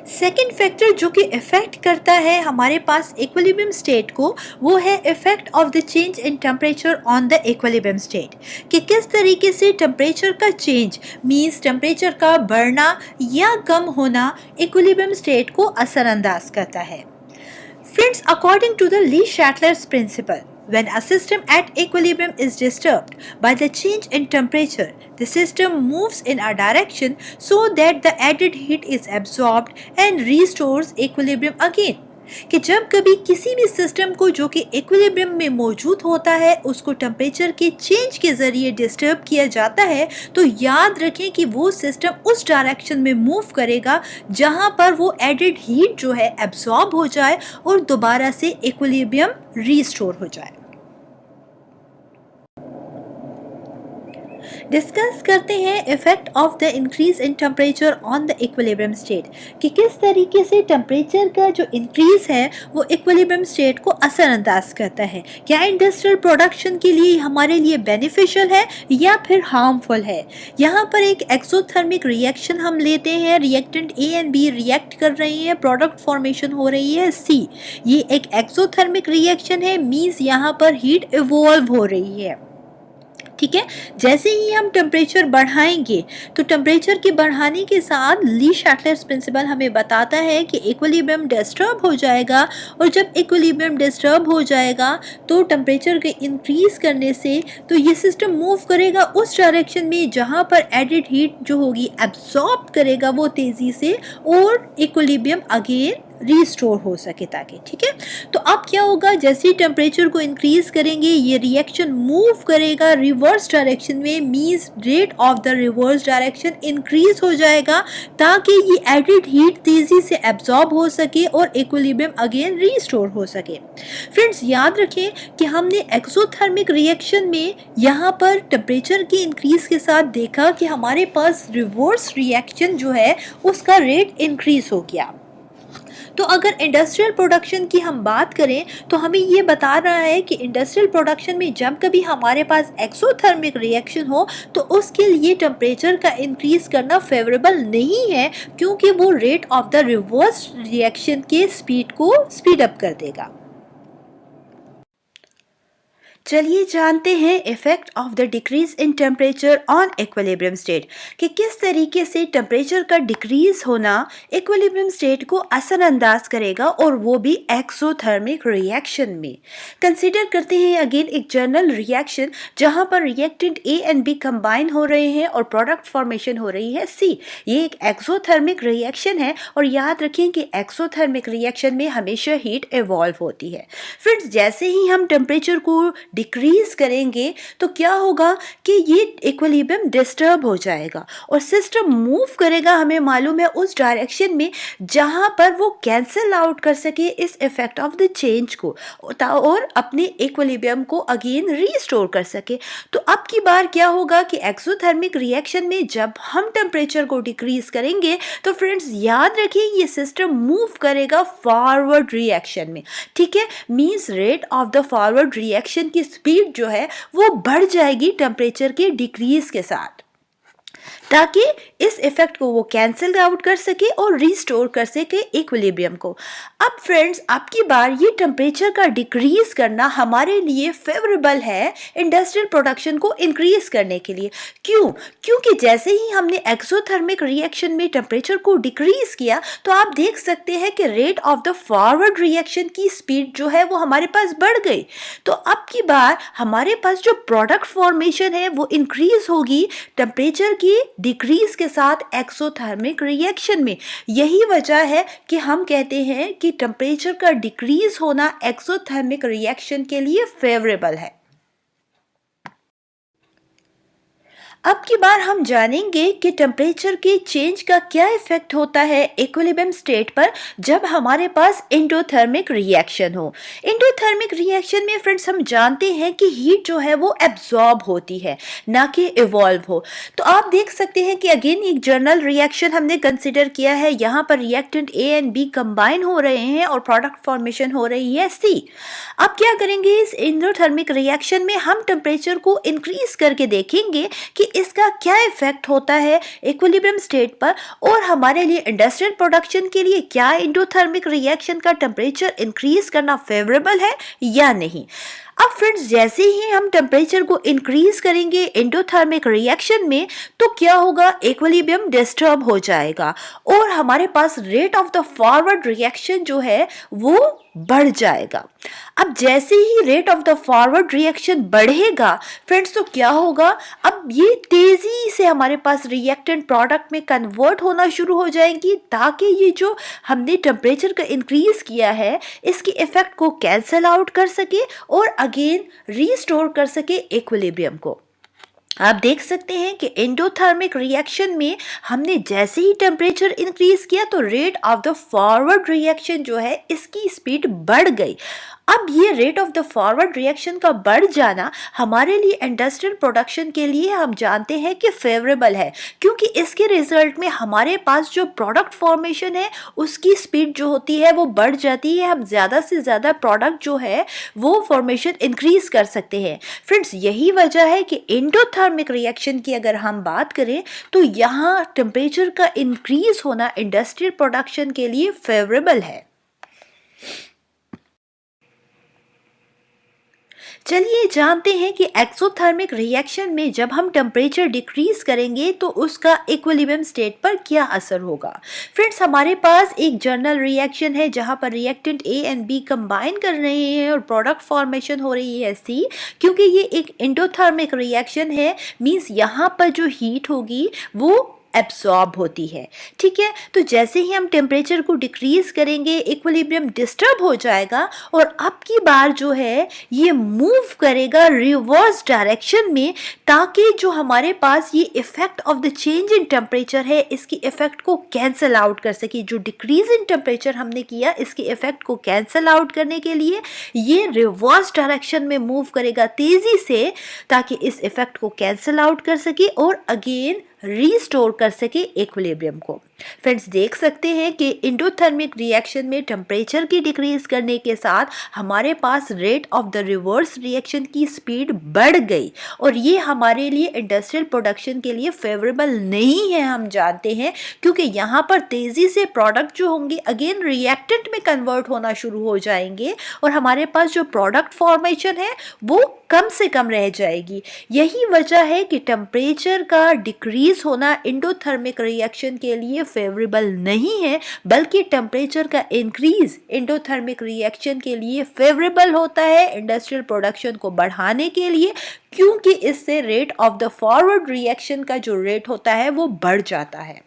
Second factor जो कि effect करता है हमारे पास इक्विलिब्रियम स्टेट को, वो है effect of the change in temperature on the equilibrium state, कि किस तरीके से टेम्परेचर का चेंज मीन्स टेम्परेचर का बढ़ना या कम होना इक्विलिब्रियम स्टेट को असरअंदाज करता है। Friends, according to the Lee-Shatler's principle, when a system at equilibrium is disturbed by the change in temperature, the system moves in a direction so that the added heat is absorbed and restores equilibrium again. कि जब कभी किसी भी system को जो कि equilibrium में मौजूद होता है उसको टेम्परेचर के चेंज के ज़रिए डिस्टर्ब किया जाता है, तो याद रखें कि वो सिस्टम उस डायरेक्शन में मूव करेगा जहां पर वो एडेड हीट जो है एब्जॉर्ब हो जाए और दोबारा से इक्विलिब्रियम रीस्टोर हो जाए। डिस्कस करते हैं effect of the increase in temperature on the equilibrium state, कि किस तरीके से टेम्परेचर का जो इंक्रीज है वो इक्विलिब्रियम स्टेट को असरअंदाज करता है। क्या इंडस्ट्रियल प्रोडक्शन के लिए हमारे लिए बेनिफिशियल है या फिर हार्मफुल है। यहाँ पर एक एक्सोथर्मिक रिएक्शन हम लेते हैं, reactant A and B react कर रही है, प्रोडक्ट फॉर्मेशन हो रही है सी। ये एक एक्सोथर्मिक रिएक्शन है, मीन्स यहाँ पर हीट इवॉल्व हो रही है। ठीक है, जैसे ही हम टेम्परेचर बढ़ाएंगे तो टेम्परेचर के बढ़ाने के साथ ली शैटलर्स प्रिंसिपल हमें बताता है कि इक्विलिब्रियम डिस्टर्ब हो जाएगा, और जब इक्विलिब्रियम डिस्टर्ब हो जाएगा तो टेम्परेचर के इंक्रीज करने से तो ये सिस्टम मूव करेगा उस डायरेक्शन में जहाँ पर एडिड हीट जो होगी एब्जॉर्ब करेगा वो तेज़ी से, और इक्विलिब्रियम अगेन रीस्टोर हो सके ताकि। ठीक है, तो अब क्या होगा, जैसे ही टेम्परेचर को इंक्रीज करेंगे ये रिएक्शन मूव करेगा रिवर्स डायरेक्शन में, means rate of the reverse direction increase हो जाएगा ताकि ये एडिड हीट तेजी से एब्जॉर्ब हो सके और इक्विलिब्रियम अगेन रीस्टोर हो सके। फ्रेंड्स, याद रखें कि हमने एक्सोथर्मिक रिएक्शन में यहाँ पर टेम्परेचर की इंक्रीज के साथ देखा कि हमारे पास रिवर्स रिएक्शन जो है उसका रेट इंक्रीज हो गया। तो अगर इंडस्ट्रियल प्रोडक्शन की हम बात करें तो हमें ये बता रहा है कि इंडस्ट्रियल प्रोडक्शन में जब कभी हमारे पास एक्सोथर्मिक रिएक्शन हो तो उसके लिए टेम्परेचर का इंक्रीज करना फेवरेबल नहीं है, क्योंकि वो rate of the reverse reaction के स्पीड को स्पीड अप कर देगा। चलिए जानते हैं effect of the decrease in temperature on equilibrium state, कि किस तरीके से टेम्परेचर का डिक्रीज होना इक्विलिब्रियम स्टेट को असरअंदाज करेगा, और वो भी एक्सोथर्मिक रिएक्शन में। कंसीडर करते हैं अगेन एक जनरल रिएक्शन जहां पर reactant A and B combine हो रहे हैं और प्रोडक्ट फॉर्मेशन हो रही है सी। ये एक एक्सोथर्मिक रिएक्शन है, और याद रखें कि एक्सोथर्मिक रिएक्शन में हमेशा हीट इवॉल्व होती है। फ्रेंड्स, जैसे ही हम टेम्परेचर को डिक्रीज करेंगे तो क्या होगा कि ये इक्विलिब्रियम डिस्टर्ब हो जाएगा और सिस्टम मूव करेगा, हमें मालूम है, उस डायरेक्शन में जहां पर वो कैंसिल आउट कर सके इस इफेक्ट ऑफ द चेंज को और अपने इक्विलिब्रियम को अगेन रीस्टोर कर सके। तो अब की बार क्या होगा कि एक्सोथर्मिक रिएक्शन में जब हम टेम्परेचर को डिक्रीज करेंगे तो फ्रेंड्स याद रखिए ये सिस्टम मूव करेगा फॉरवर्ड रिएक्शन में। ठीक है, means rate of the forward reaction की स्पीड जो है वो बढ़ जाएगी टेम्परेचर के डिक्रीज के साथ, ताकि इस इफेक्ट को वो कैंसिल आउट कर सके और रिस्टोर कर सके इक्विलिब्रियम को। अब फ्रेंड्स, अब की बार ये टेम्परेचर का डिक्रीज करना हमारे लिए फेवरेबल है इंडस्ट्रियल प्रोडक्शन को इंक्रीज करने के लिए। क्यों? क्योंकि जैसे ही हमने एक्सोथर्मिक रिएक्शन में टेम्परेचर को डिक्रीज किया तो आप देख सकते हैं कि rate of the forward reaction की स्पीड जो है वो हमारे पास बढ़ गई। तो अब की बार हमारे पास जो प्रोडक्ट फॉर्मेशन है वो इंक्रीज होगी टेम्परेचर की डिक्रीज के साथ एक्सोथर्मिक रिएक्शन में। यही वजह है कि हम कहते हैं कि टेम्परेचर का डिक्रीज होना एक्सोथर्मिक रिएक्शन के लिए फेवरेबल है। अब की बार हम जानेंगे कि टेम्परेचर के चेंज का क्या इफेक्ट होता है इक्विलिब्रियम स्टेट पर जब हमारे पास एंडोथर्मिक रिएक्शन हो। एंडोथर्मिक रिएक्शन में फ्रेंड्स हम जानते हैं कि हीट जो है वो एब्जॉर्ब होती है, ना कि इवॉल्व हो। तो आप देख सकते हैं कि अगेन एक जनरल रिएक्शन हमने कंसिडर किया है, यहाँ पर reactant A and B combine हो रहे हैं और प्रोडक्ट फॉर्मेशन हो रही है सी। अब क्या करेंगे, इस एंडोथर्मिक रिएक्शन में हम टेम्परेचर को इंक्रीज करके देखेंगे कि इसका क्या इफेक्ट होता है इक्विलिब्रियम स्टेट पर और हमारे लिए इंडस्ट्रियल प्रोडक्शन के लिए क्या एंडोथर्मिक रिएक्शन का टेम्परेचर इंक्रीज करना फेवरेबल है या नहीं। अब फ्रेंड्स, जैसे ही हम टेम्परेचर को इंक्रीज करेंगे एंडोथर्मिक रिएक्शन में तो क्या होगा, इक्विलिब्रियम डिस्टर्ब हो जाएगा और हमारे पास rate of the forward reaction जो है वो बढ़ जाएगा। अब जैसे ही rate of the forward reaction बढ़ेगा फ्रेंड्स तो क्या होगा, अब ये तेजी से हमारे पास रिएक्टेंट प्रोडक्ट में कन्वर्ट होना शुरू हो जाएंगी ताकि ये जो हमने टेम्परेचर का इंक्रीज किया है इसके इफेक्ट को कैंसल आउट कर सके और अगेन रीस्टोर कर सके इक्विलिब्रियम को। आप देख सकते हैं कि एंडोथर्मिक रिएक्शन में हमने जैसे ही टेम्परेचर इंक्रीज किया तो rate of the forward reaction जो है इसकी स्पीड बढ़ गई। अब ये rate of the forward reaction का बढ़ जाना हमारे लिए इंडस्ट्रियल प्रोडक्शन के लिए हम जानते हैं कि फेवरेबल है, क्योंकि इसके रिजल्ट में हमारे पास जो प्रोडक्ट फॉर्मेशन है उसकी स्पीड जो होती है वो बढ़ जाती है। हम ज़्यादा से ज़्यादा प्रोडक्ट जो है वो फॉर्मेशन इंक्रीज कर सकते हैं। फ्रेंड्स, यही वजह है कि एंडोथर्मिक रिएक्शन की अगर हम बात करें तो यहाँ टेम्परेचर का इंक्रीज होना इंडस्ट्रियल प्रोडक्शन के लिए फेवरेबल है। चलिए जानते हैं कि एक्सोथर्मिक रिएक्शन में जब हम टेम्परेचर डिक्रीज करेंगे तो उसका इक्विलिब्रियम स्टेट पर क्या असर होगा। फ्रेंड्स, हमारे पास एक जनरल रिएक्शन है जहां पर reactant A and B combine कर रहे हैं और प्रोडक्ट फॉर्मेशन हो रही है सी। क्योंकि ये एक एंडोथर्मिक रिएक्शन है मींस यहाँ पर जो हीट होगी वो एब्सॉर्ब होती है। ठीक है, तो जैसे ही हम टेम्परेचर को डिक्रीज करेंगे इक्विलिब्रियम डिस्टर्ब हो जाएगा और अब की बार जो है ये मूव करेगा रिवर्स डायरेक्शन में ताकि जो हमारे पास ये effect of the change in temperature है इसकी इफेक्ट को कैंसल आउट कर सके। जो डिक्रीज इन टेम्परेचर हमने किया इसके इफेक्ट को कैंसल आउट करने के लिए ये रिवर्स डायरेक्शन में मूव करेगा तेजी से ताकि इस इफेक्ट को कैंसल आउट कर सके और अगेन रीस्टोर कर सके इक्विलिब्रियम को। फ्रेंड्स, देख सकते हैं कि एंडोथर्मिक रिएक्शन में टेम्परेचर की डिक्रीज करने के साथ हमारे पास rate of the reverse reaction की स्पीड बढ़ गई और ये हमारे लिए इंडस्ट्रियल प्रोडक्शन के लिए फेवरेबल नहीं है हम जानते हैं, क्योंकि यहाँ पर तेज़ी से प्रोडक्ट जो होंगे अगेन रिएक्टेंट में कन्वर्ट होना शुरू हो जाएंगे और हमारे पास जो प्रोडक्ट फॉर्मेशन है वो कम से कम रह जाएगी। यही वजह है कि टेम्परेचर का डिक्रीज होना एंडोथर्मिक रिएक्शन के लिए फेवरेबल नहीं है, बल्कि टेम्परेचर का इंक्रीज एंडोथर्मिक रिएक्शन के लिए फेवरेबल होता है इंडस्ट्रियल प्रोडक्शन को बढ़ाने के लिए, क्योंकि इससे rate of the forward reaction का जो रेट होता है वो बढ़ जाता है।